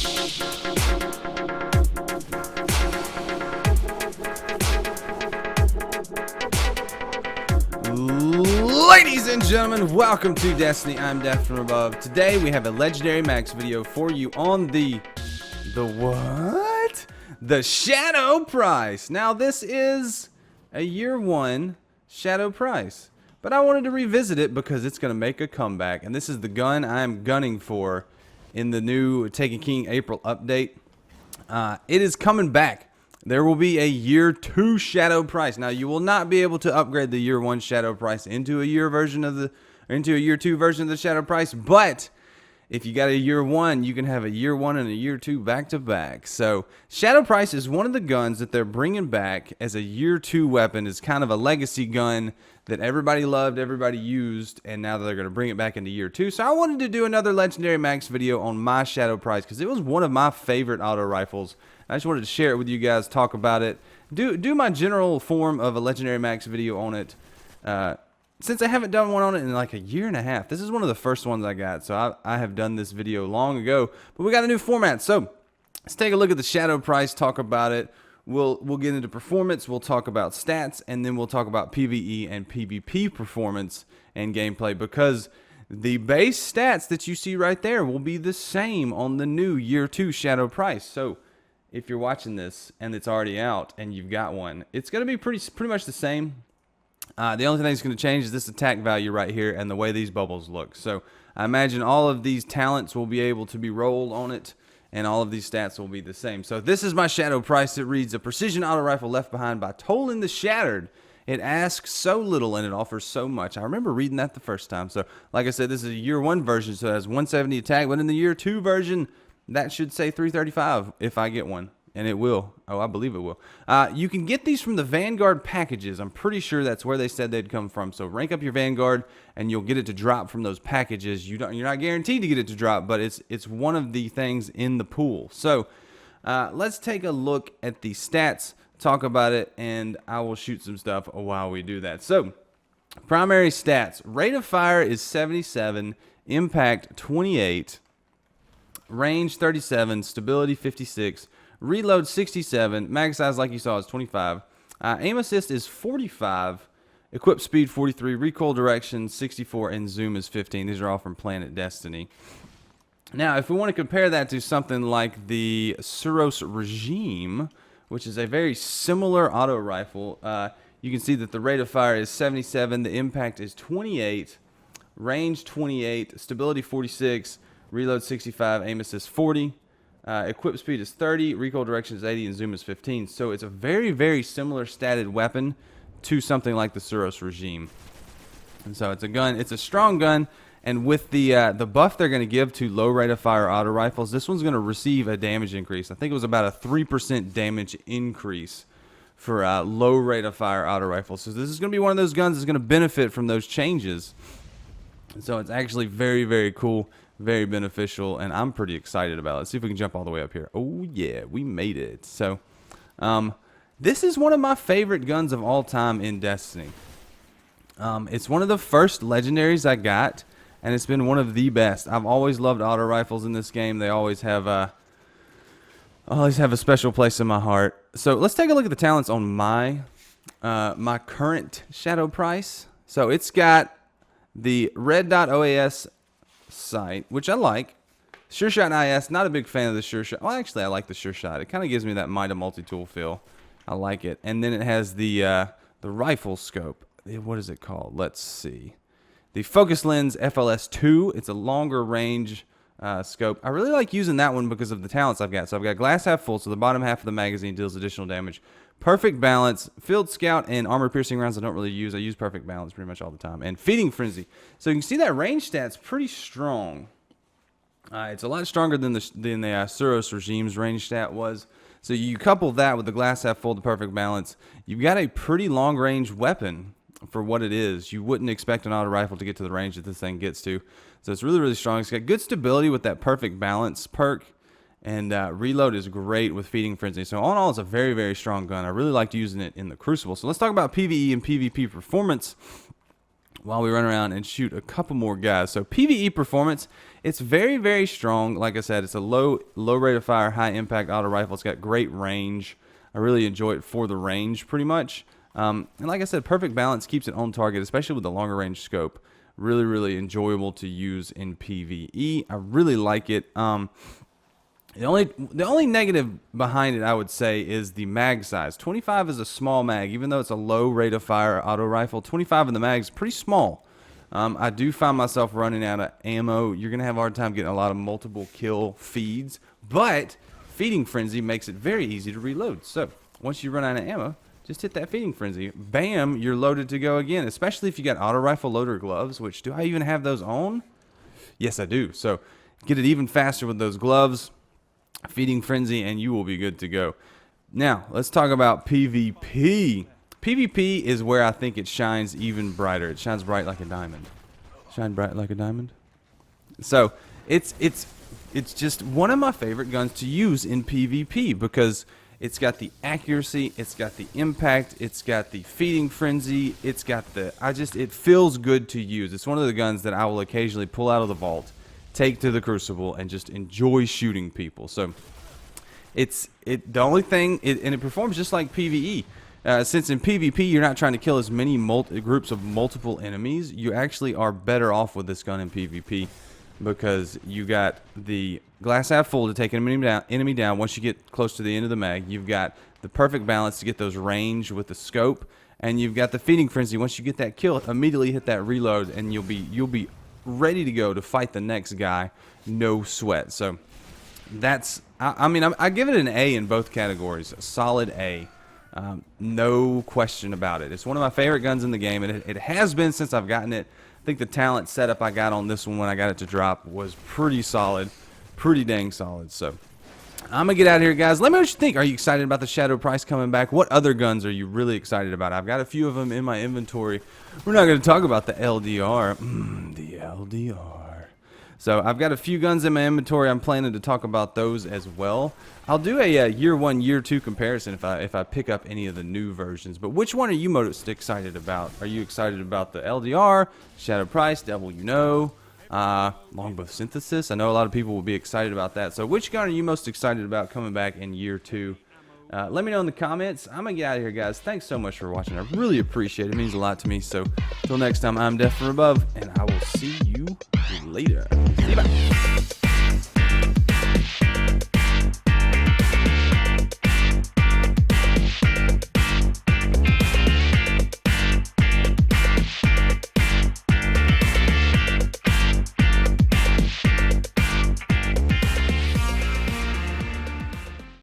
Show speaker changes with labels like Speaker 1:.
Speaker 1: Ladies and gentlemen, welcome to Destiny. I'm Death from Above. Today we have a Legendary Max video for you on the what? The Shadow Price. Now this is a year one Shadow Price, but I wanted to revisit it because it's going to make a comeback, and this is the gun I'm gunning for in the new Taken King April update. It is coming back. There will be a year 2 Shadow Price. Now you will not be able to upgrade the year 1 Shadow Price into a year 2 version of the Shadow Price, but if you got a year 1, you can have a year 1 and a year 2 back to back. So Shadow Price is one of the guns that they're bringing back as a year 2 weapon. It's kind of a legacy gun that everybody loved, everybody used, and now they're going to bring it back into year 2. So I wanted to do another Legendary Max video on my Shadow Price because it was one of my favorite auto rifles. I just wanted to share it with you guys, talk about it, do my general form of a Legendary Max video on it. Since I haven't done one on it in like a year and a half, this is one of the first ones I got. So I have done this video long ago, but we got a new format. So let's take a look at the Shadow Price, talk about it. We'll get into performance, we'll talk about stats, and then we'll talk about PvE and PvP performance and gameplay, because the base stats that you see right there will be the same on the new year 2 Shadow Price. So if you're watching this and it's already out and you've got one, it's going to be pretty much the same. The only thing that's going to change is this attack value right here and the way these bubbles look. So I imagine all of these talents will be able to be rolled on it, and all of these stats will be the same. So this is my Shadow Price. It reads: a precision auto rifle left behind by Tolan the Shattered. It asks so little and it offers so much. I remember reading that the first time. So like I said, this is a year 1 version, so it has 170 attack, but in the year 2 version, that should say 335 if I get one. And it will. Oh, I believe it will. You can get these from the Vanguard packages. I'm pretty sure that's where they said they'd come from. So rank up your Vanguard, and you'll get it to drop from those packages. You're not guaranteed to get it to drop, but it's one of the things in the pool. So let's take a look at the stats, talk about it, and I will shoot some stuff while we do that. So primary stats: rate of fire is 77, impact 28, range 37, stability 56. Reload 67, mag size like you saw is 25, aim assist is 45, equip speed 43, recoil direction 64, and zoom is 15. These are all from Planet Destiny. Now, if we want to compare that to something like the Suros Regime, which is a very similar auto rifle, you can see that the rate of fire is 77, the impact is 28, range 28, stability 46, reload 65, aim assist 40. Equip speed is 30, recoil direction is 80, and zoom is 15. So it's a very, very similar statted weapon to something like the Suros Regime. And so it's a gun, it's a strong gun, and with the buff they're going to give to low rate of fire auto rifles, this one's going to receive a damage increase. I think it was about a 3% damage increase for low rate of fire auto rifles. So this is going to be one of those guns that's going to benefit from those changes. And so it's actually very, very cool. Very beneficial, and I'm pretty excited about it. Let's see if we can jump all the way up here. Oh yeah, we made it. So this is one of my favorite guns of all time in Destiny. It's one of the first legendaries I got, and it's been one of the best. I've always loved auto rifles in this game. They always have a special place in my heart. So let's take a look at the talents on my my current Shadow Price. So it's got the red dot OAS sight, which I like. Sure Shot IS, not a big fan of the Sure Shot. Well, actually, I like the Sure Shot. It kind of gives me that Mida multi-tool feel. I like it. And then it has the rifle scope. What is it called? Let's see. The Focus Lens FLS2. It's a longer range scope. I really like using that one because of the talents I've got. So I've got glass half full, so the bottom half of the magazine deals additional damage. Perfect Balance, Field Scout, and armor piercing rounds I don't really use. I use Perfect Balance pretty much all the time. And Feeding Frenzy. So you can see that range stat's pretty strong. It's a lot stronger than the Suros Regime's range stat was. So you couple that with the glass half full, the Perfect Balance, you've got a pretty long range weapon for what it is. You wouldn't expect an auto rifle to get to the range that this thing gets to. So it's really, really strong. It's got good stability with that Perfect Balance perk. And reload is great with Feeding Frenzy. So all in all, it's a very, very strong gun. I really liked using it in the Crucible. So let's talk about PvE and PvP performance. while we run around and shoot a couple more guys. So PvE performance, it's very, very strong. Like I said, it's a low rate of fire, high impact auto rifle. It's got great range. I really enjoy it for the range pretty much. And like I said, perfect balance, keeps it on target, especially with the longer range scope. Really, really enjoyable to use in PvE. I really like it. The only negative behind it, I would say, is the mag size. 25 is a small mag, even though it's a low rate of fire auto rifle. 25 in the mag is pretty small. I do find myself running out of ammo. You're going to have a hard time getting a lot of multiple kill feeds, but Feeding Frenzy makes it very easy to reload. So once you run out of ammo, just hit that Feeding Frenzy. Bam, you're loaded to go again, especially if you got auto rifle loader gloves, which do I even have those on? Yes, I do. So get it even faster with those gloves. Feeding Frenzy, and you will be good to go. Now, let's talk about PvP. PvP is where I think it shines even brighter. It shines bright like a diamond. Shine bright like a diamond. So, it's just one of my favorite guns to use in PvP because it's got the accuracy, it's got the impact, it's got the Feeding Frenzy, it's got the it feels good to use. It's one of the guns that I will occasionally pull out of the vault, take to the Crucible, and just enjoy shooting people. So the only thing, and it performs just like PvE. Since in PvP you're not trying to kill as many groups of multiple enemies, you actually are better off with this gun in PvP because you got the glass half full to take an enemy down once you get close to the end of the mag. You've got the perfect balance to get those range with the scope, and you've got the Feeding Frenzy. Once you get that kill, immediately hit that reload, and you'll be ready to go to fight the next guy, no sweat. So that's, I give it an A in both categories, a solid A, no question about it. It's one of my favorite guns in the game, and it has been since I've gotten it. I think the talent setup I got on this one when I got it to drop was pretty solid, pretty dang solid. So I'm gonna get out of here, guys. Let me know what you think. Are you excited about the Shadow Price coming back? What other guns are you really excited about? I've got a few of them in my inventory. We're not going to talk about the LDR. The LDR. So I've got a few guns in my inventory. I'm planning to talk about those as well. I'll do a year 1, year 2 comparison if I pick up any of the new versions. But which one are you most excited about? Are you excited about the LDR, Shadow Price, Devil You Know, Longbow Synthesis? I know a lot of people will be excited about that. So which gun are you most excited about coming back in year 2? Let me know in the comments. I'm going to get out of here, guys. Thanks so much for watching. I really appreciate it. It means a lot to me. So until next time, I'm Def from Above, and I will see you later. See you. Bye.